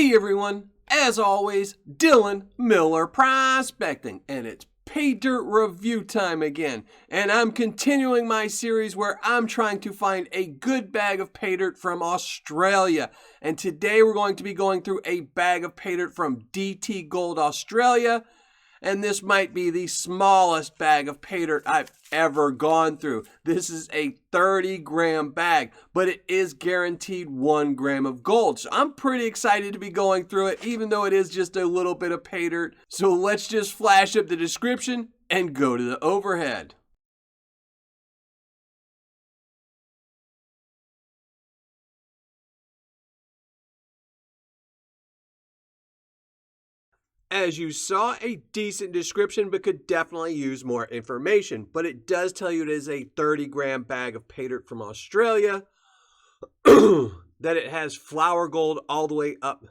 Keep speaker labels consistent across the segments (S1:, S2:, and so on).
S1: Hey everyone, as always, Dylan Miller Prospecting, and it's Paydirt review time again. And I'm continuing my series where I'm trying to find a good bag of Paydirt from Australia. And today we're going to be going through a bag of Paydirt from DT Gold Australia. And this might be the smallest bag of Paydirt I've ever gone through. This is a 30-gram bag, but it is guaranteed 1 gram of gold. So I'm pretty excited to be going through it, even though it is just a little bit of Paydirt. So let's just flash up the description and go to the overhead. As you saw, a decent description, but could definitely use more information. But it does tell you it is a 30-gram bag of Paydirt from Australia, that it has flour gold all the way up,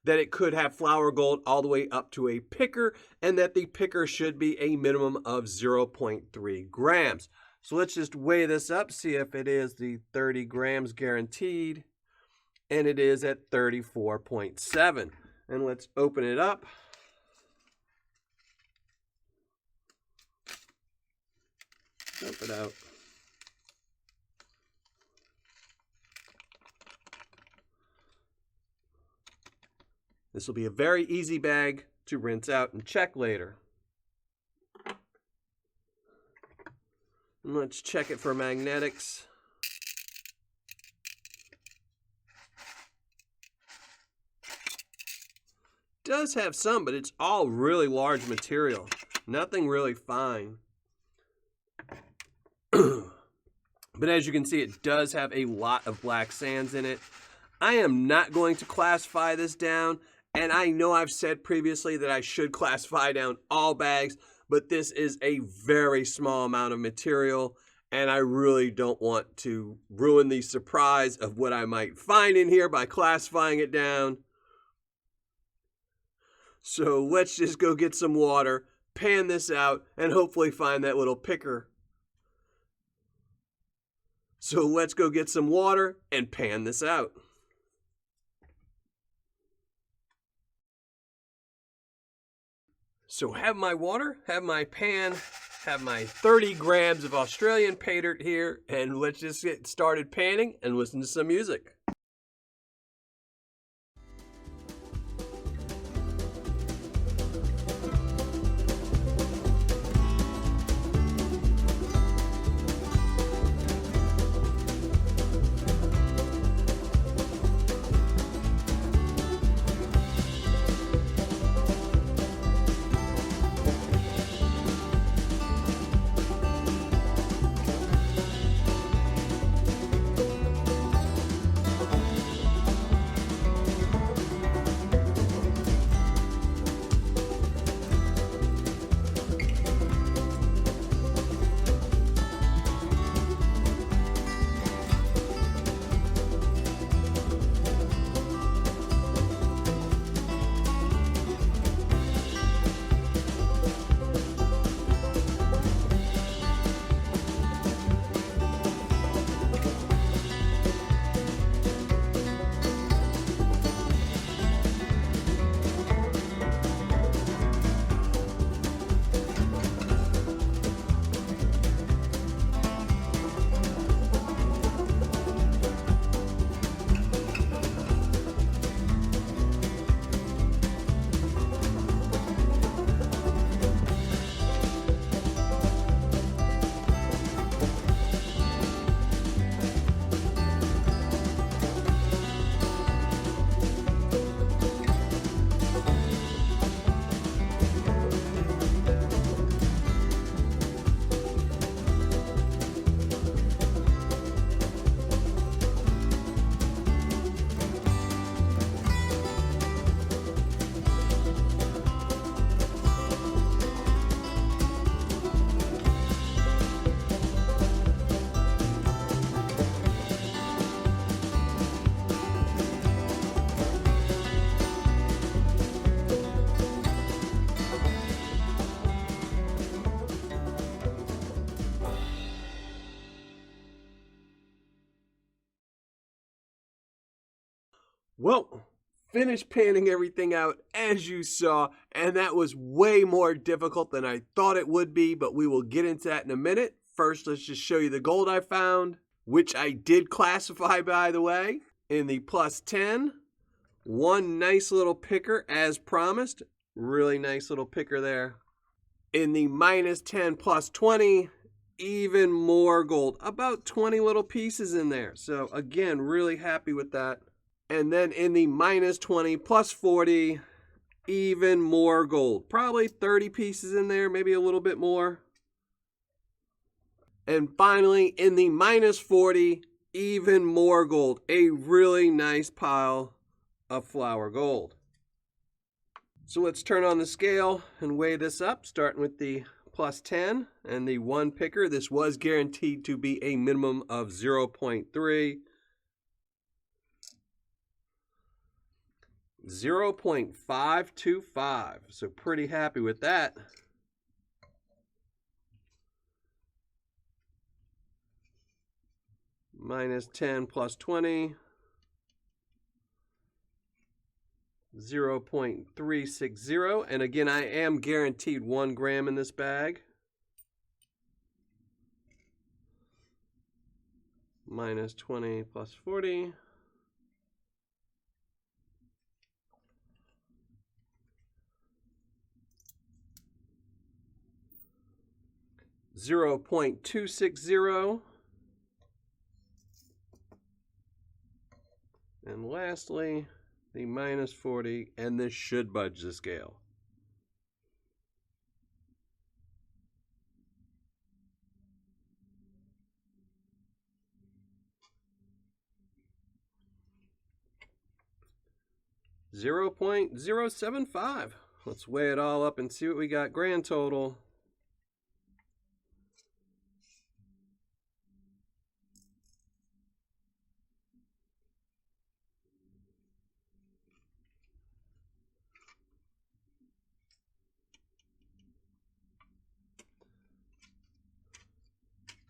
S1: that it could have flour gold all the way up to a picker, and that the picker should be a minimum of 0.3 grams. So let's just weigh this up, see if it is the 30 grams guaranteed, and it is at 34.7. And let's open it up. Dump it out. This will be a very easy bag to rinse out and check later. And let's check it for magnetics. Does have some, but it's all really large material. Nothing really fine. But as you can see, it does have a lot of black sands in it. I am not going to classify this down, and I know I've said previously that I should classify down all bags, but this is a very small amount of material, and I really don't want to ruin the surprise of what I might find in here by classifying it down. So let's just go get some water, pan this out, and hopefully find that little picker. So let's go get some water and pan this out. So have my water, have my pan, have my 30 grams of Australian Paydirt here, and let's just get started panning and listen to some music. Well, finished panning everything out as you saw, and that was way more difficult than I thought it would be, but we will get into that in a minute. First, let's just show you the gold I found, which I did classify, by the way, in the plus 10. One nice little picker as promised. Really nice little picker there. In the minus 10 plus 20, even more gold. About 20 little pieces in there. So again, really happy with that. And then in the minus 20 plus 40, even more gold. Probably 30 pieces in there, maybe a little bit more. And finally, in the minus 40, even more gold. A really nice pile of flour gold. So let's turn on the scale and weigh this up, starting with the plus 10 and the one picker. This was guaranteed to be a minimum of 0.3. 0.525, so pretty happy with that. Minus 10 plus 20, 0.360, and again, I am guaranteed 1 gram in this bag. Minus 20 plus 40. 0.260. And lastly, the minus 40, and this should budge the scale. $0.075. Let's weigh it all up and see what we got grand total.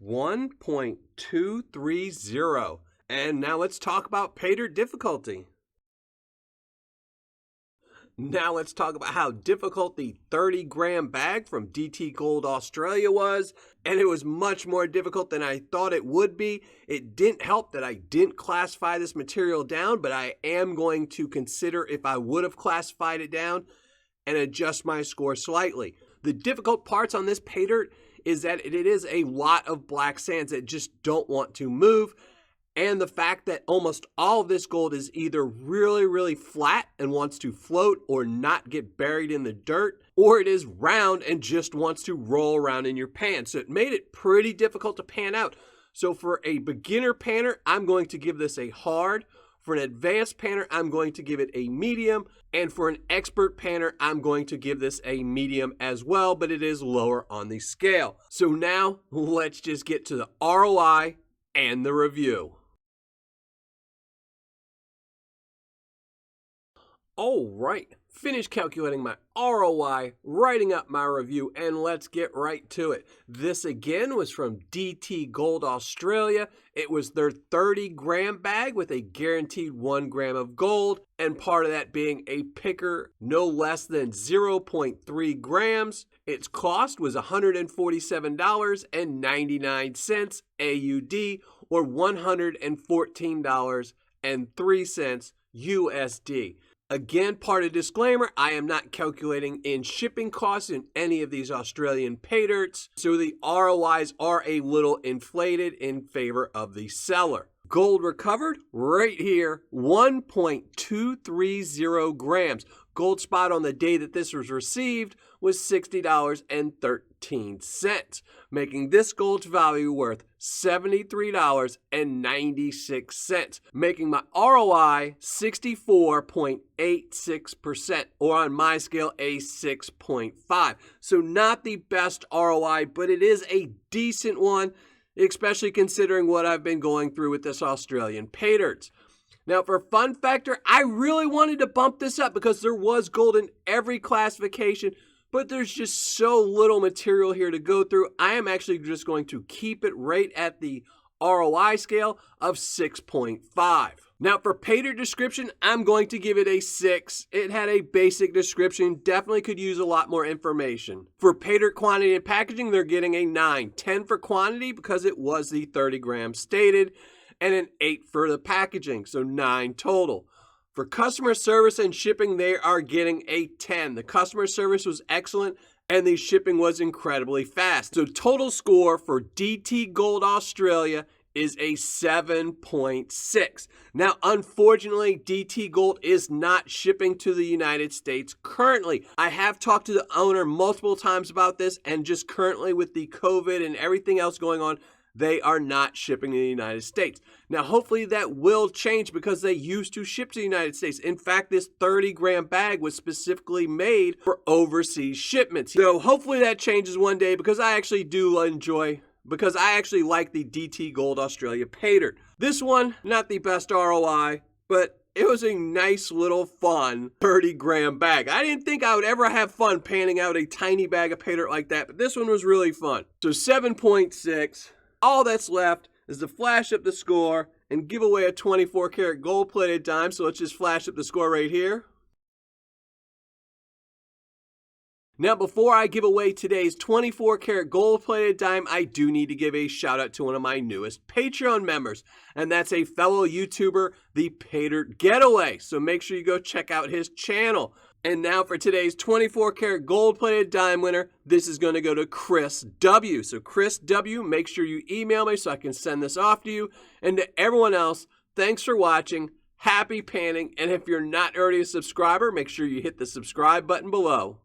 S1: $1.230. And now let's talk about Paydirt difficulty. Now let's talk about how difficult the 30-gram bag from DT Gold Australia was, and it was much more difficult than I thought it would be. It didn't help that I didn't classify this material down, but I am going to consider if I would have classified it down and adjust my score slightly. The difficult parts on this Paydirt is that it is a lot of black sands that just don't want to move. And the fact that almost all of this gold is either really, really flat and wants to float or not get buried in the dirt, or it is round and just wants to roll around in your pan. So it made it pretty difficult to pan out. So for a beginner panner, I'm going to give this a hard. For an advanced panner, I'm going to give it a medium. And for an expert panner, I'm going to give this a medium as well, but it is lower on the scale. So now let's just get to the ROI and the review. All right, finished calculating my ROI, writing up my review, and let's get right to it. This again was from DT Gold Australia. It was their 30-gram bag with a guaranteed 1 gram of gold, and part of that being a picker no less than 0.3 grams. Its cost was $147.99 AUD, or $114.03 USD. Again, part of disclaimer, I am not calculating in shipping costs in any of these Australian Paydirts, so the ROIs are a little inflated in favor of the seller. Gold recovered right here, 1.230 grams. Gold spot on the day that this was received was $60.13, making this gold's value worth $73.96, making my ROI 64.86%, or on my scale, a 6.5. So not the best ROI, but it is a decent one, especially considering what I've been going through with this Australian Paydirts. Now, for fun factor, I really wanted to bump this up because there was gold in every classification, but there's just so little material here to go through. I am actually just going to keep it right at the ROI scale of 6.5. Now for Paydirt description, I'm going to give it a 6. It had a basic description, definitely could use a lot more information. For Paydirt quantity and packaging, they're getting a 9. 10 for quantity because it was the 30 grams stated, and an 8 for the packaging, so 9 total. For customer service and shipping, they are getting a 10. The customer service was excellent, and the shipping was incredibly fast. So total score for DT Gold Australia is a 7.6. Now, unfortunately, DT Gold is not shipping to the United States currently. I have talked to the owner multiple times about this, and just currently with the COVID and everything else going on, they are not shipping to the United States. Now, hopefully that will change because they used to ship to the United States. In fact, this 30-gram bag was specifically made for overseas shipments. So hopefully that changes one day because I actually like the DT Gold Australia Paydirt. This one, not the best ROI, but it was a nice little fun 30-gram bag. I didn't think I would ever have fun panning out a tiny bag of Paydirt like that, but this one was really fun. So 7.6. All that's left is to flash up the score and give away a 24-karat gold-plated dime. So let's just flash up the score right here. Now, before I give away today's 24-karat gold-plated dime, I do need to give a shout-out to one of my newest Patreon members, and that's a fellow YouTuber, the Paydirt Getaway. So make sure you go check out his channel. And now for today's 24-karat gold-plated dime winner, this is going to go to Chris W. So Chris W., make sure you email me so I can send this off to you. And to everyone else, thanks for watching. Happy panning. And if you're not already a subscriber, make sure you hit the subscribe button below.